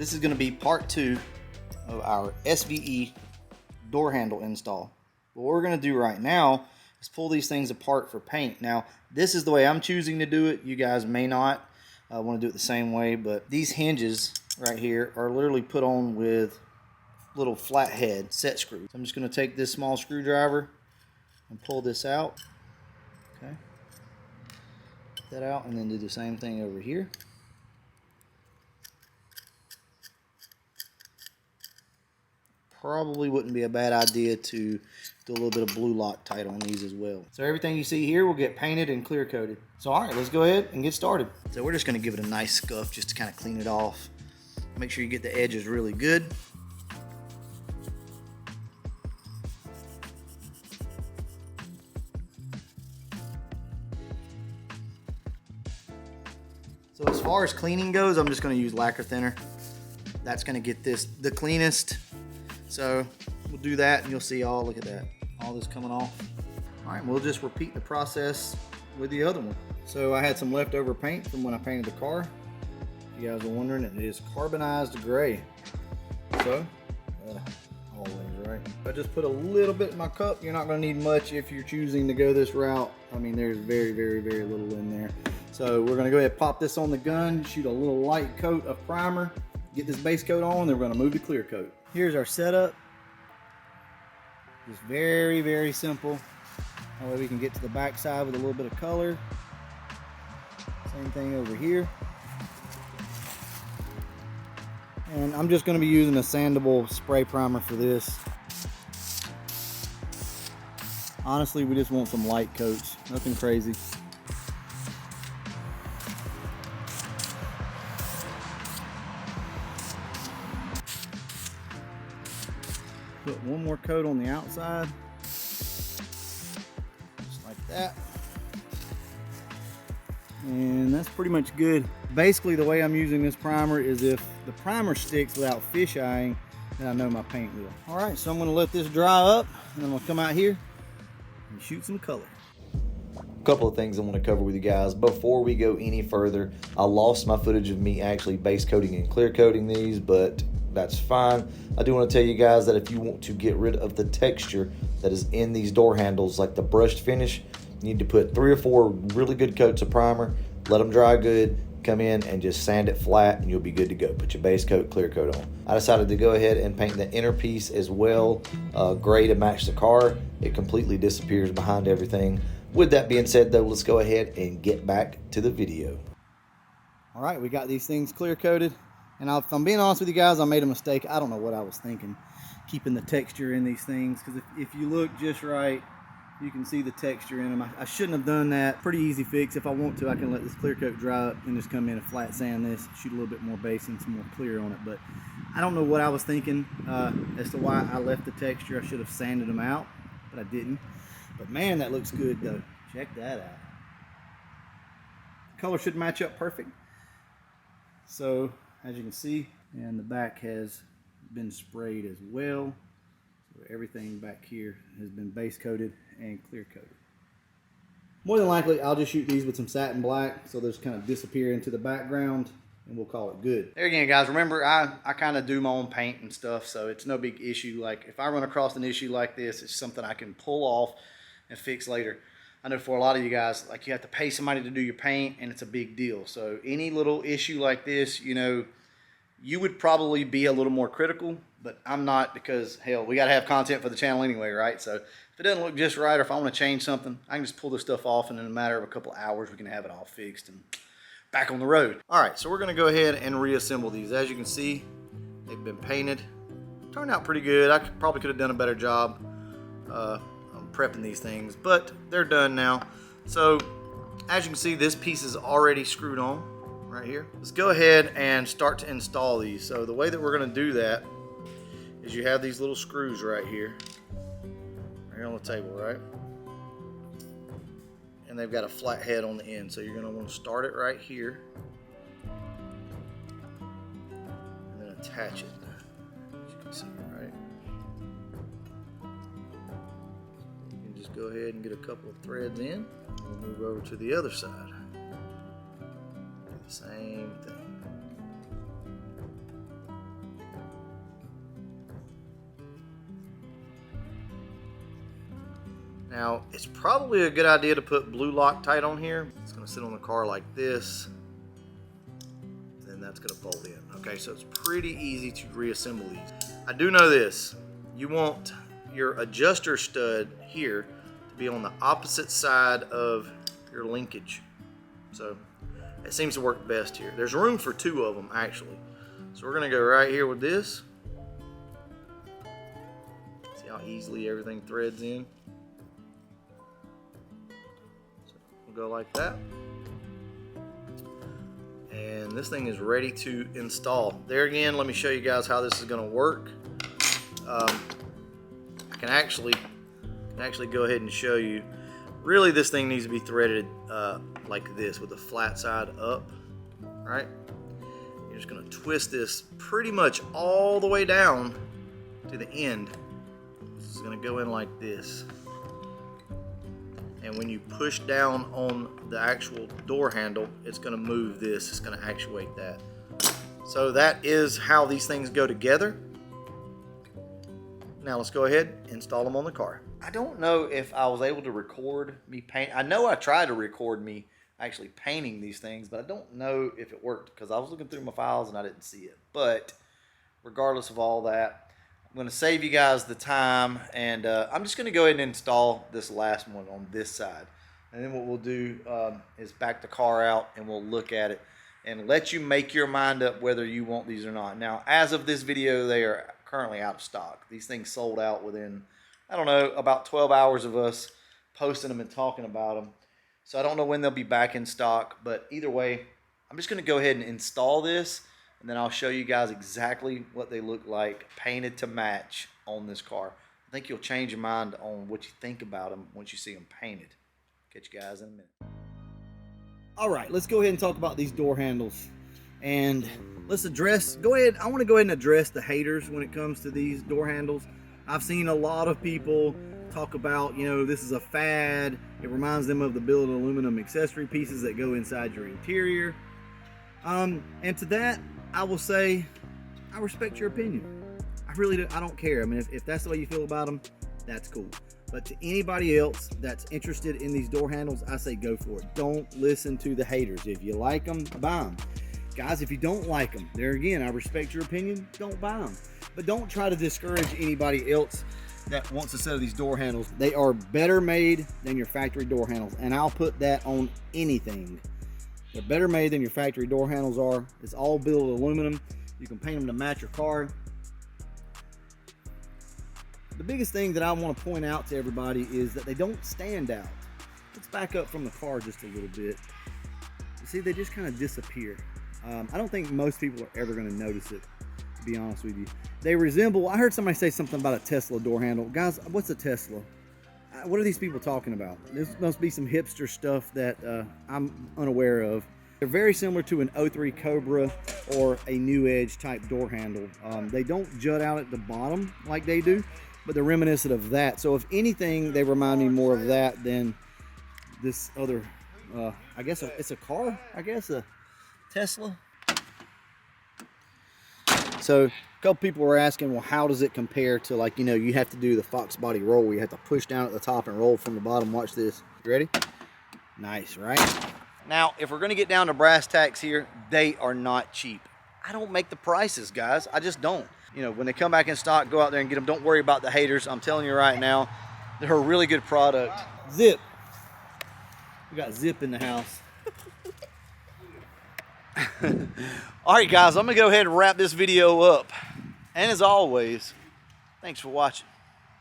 This is going to be part 2 of our SVE door handle install. What we're going to do right now is pull these things apart for paint. Now, this is the way I'm choosing to do it. You guys may not want to do it the same way, but these hinges right here are literally put on with little flathead set screws. So I'm just going to take this small screwdriver and pull this out. Okay. Get that out, and then do the same thing over here. Probably wouldn't be a bad idea to do a little bit of blue Loctite on these as well. So everything you see here will get painted and clear coated. So all right, let's go ahead and get started. So we're just going to give it a nice scuff just to kind of clean it off. Make sure you get the edges really good. So as far as cleaning goes, I'm just going to use lacquer thinner. That's going to get this the cleanest. So we'll do that and you'll see, all look at that, all this coming off. All right, we'll just repeat the process with the other one. So I had some leftover paint from when I painted the car. If you guys are wondering, it is carbonized gray. So, always, right? I just put a little bit in my cup. You're not gonna need much if you're choosing to go this route. I mean, there's very, very, very little in there. So we're gonna go ahead and pop this on the gun, shoot a little light coat of primer, get this base coat on, then we're gonna move to clear coat. Here's our setup. Just very, very simple. That way we can get to the back side with a little bit of color. Same thing over here. And I'm just going to be using a sandable spray primer for this. Honestly, we just want some light coats, nothing crazy. Put one more coat on the outside, just like that. And that's pretty much good. Basically, the way I'm using this primer is if the primer sticks without fish eyeing, then I know my paint will. All right, so I'm gonna let this dry up, and then I'm gonna come out here and shoot some color. A couple of things I want to cover with you guys before we go any further. I lost my footage of me actually base coating and clear coating these, but that's fine. I do want to tell you guys that if you want to get rid of the texture that is in these door handles, like the brushed finish, you need to put 3 or 4 really good coats of primer, let them dry good, come in and just sand it flat, and you'll be good to go. Put your base coat, clear coat on. I decided to go ahead and paint the inner piece as well, gray to match the car. It completely disappears behind everything. With that being said though, let's go ahead and get back to the video. All right, we got these things clear coated. And if I'm being honest with you guys, I made a mistake. I don't know what I was thinking, keeping the texture in these things. Because if you look just right, you can see the texture in them. I shouldn't have done that. Pretty easy fix. If I want to, I can let this clear coat dry up and just come in and flat sand this, shoot a little bit more base and some more clear on it. But I don't know what I was thinking as to why I left the texture. I should have sanded them out, but I didn't. But man, that looks good though. Check that out. The color should match up perfect. So, as you can see, and the back has been sprayed as well. So everything back here has been base coated and clear coated. More than likely, I'll just shoot these with some satin black so those kind of disappear into the background, and we'll call it good. There again, guys, remember I kind of do my own paint and stuff, so it's no big issue. Like if I run across an issue like this, it's something I can pull off and fix later. I know for a lot of you guys, like you have to pay somebody to do your paint, and it's a big deal. So any little issue like this, you know, you would probably be a little more critical, but I'm not, because hell, we got to have content for the channel anyway, right? So if it doesn't look just right, or if I want to change something, I can just pull this stuff off, and in a matter of a couple hours, we can have it all fixed and back on the road. All right, so we're going to go ahead and reassemble these. As you can see, they've been painted. Turned out pretty good. I probably could have done a better job prepping these things, but they're done now. So as you can see, this piece is already screwed on right here. Let's go ahead and start to install these. So the way that we're going to do that is you have these little screws right here on the table, right? And they've got a flat head on the end, so you're going to want to start it right here and then attach it, as you can see, right? Just go ahead and get a couple of threads in. We'll move over to the other side. Do the same thing. Now, it's probably a good idea to put blue Loctite on here. It's gonna sit on the car like this. Then that's gonna fold in. Okay, so it's pretty easy to reassemble these. I do know this. You want your adjuster stud here to be on the opposite side of your linkage. So it seems to work best here. There's room for 2 of them actually. So we're gonna go right here with this. See how easily everything threads in. So we'll go like that. And this thing is ready to install. There again, let me show you guys how this is gonna work. I can actually go ahead and show you. Really, this thing needs to be threaded like this with the flat side up, right? You're just gonna twist this pretty much all the way down to the end. This is gonna go in like this. And when you push down on the actual door handle, it's gonna move this, it's gonna actuate that. So that is how these things go together. Now let's go ahead and install them on the car. I don't know if I was able to record me paint. I know I tried to record me actually painting these things, but I don't know if it worked because I was looking through my files and I didn't see it. But regardless of all that, I'm going to save you guys the time, and I'm just going to go ahead and install this last one on this side. And then what we'll do is back the car out and we'll look at it and let you make your mind up whether you want these or not. Now, as of this video, they are currently out of stock. These things sold out within, I don't know, about 12 hours of us posting them and talking about them. So I don't know when they'll be back in stock, but either way, I'm just going to go ahead and install this, and then I'll show you guys exactly what they look like painted to match on this car. I think you'll change your mind on what you think about them once you see them painted. Catch you guys in a minute. All right, let's go ahead and talk about these door handles. And let's address, I want to go ahead and address the haters when it comes to these door handles. I've seen a lot of people talk about, you know, this is a fad. It reminds them of the billet aluminum accessory pieces that go inside your interior. And to that, I will say, I respect your opinion. I really do. I don't care. I mean, if that's the way you feel about them, that's cool. But to anybody else that's interested in these door handles, I say go for it. Don't listen to the haters. If you like them, buy them. Guys, if you don't like them, there again, I respect your opinion, don't buy them. But don't try to discourage anybody else that wants a set of these door handles. They are better made than your factory door handles, and I'll put that on anything. They're better made than your factory door handles are. It's all billet aluminum. You can paint them to match your car. The biggest thing that I want to point out to everybody is that they don't stand out. Let's back up from the car just a little bit. You see, they just kind of disappear. I don't think most people are ever going to notice it, to be honest with you. They resemble, I heard somebody say something about a Tesla door handle. Guys, what's a Tesla? What are these people talking about? This must be some hipster stuff that I'm unaware of. They're very similar to an 03 Cobra or a New Edge type door handle. They don't jut out at the bottom like they do, but they're reminiscent of that. So if anything, they remind me more of that than this other, I guess it's a car, I guess, a Tesla. So a couple people were asking, well, how does it compare to, like, you know, you have to do the Foxbody roll where you have to push down at the top and roll from the bottom. Watch this. You ready? Nice, right? Now, if we're going to get down to brass tacks here, they are not cheap. I don't make the prices, guys. I just don't. You know, when they come back in stock, go out there and get them. Don't worry about the haters. I'm telling you right now, they're a really good product. Zip. We got Zip in the house. All right, guys, I'm going to go ahead and wrap this video up. And as always, thanks for watching.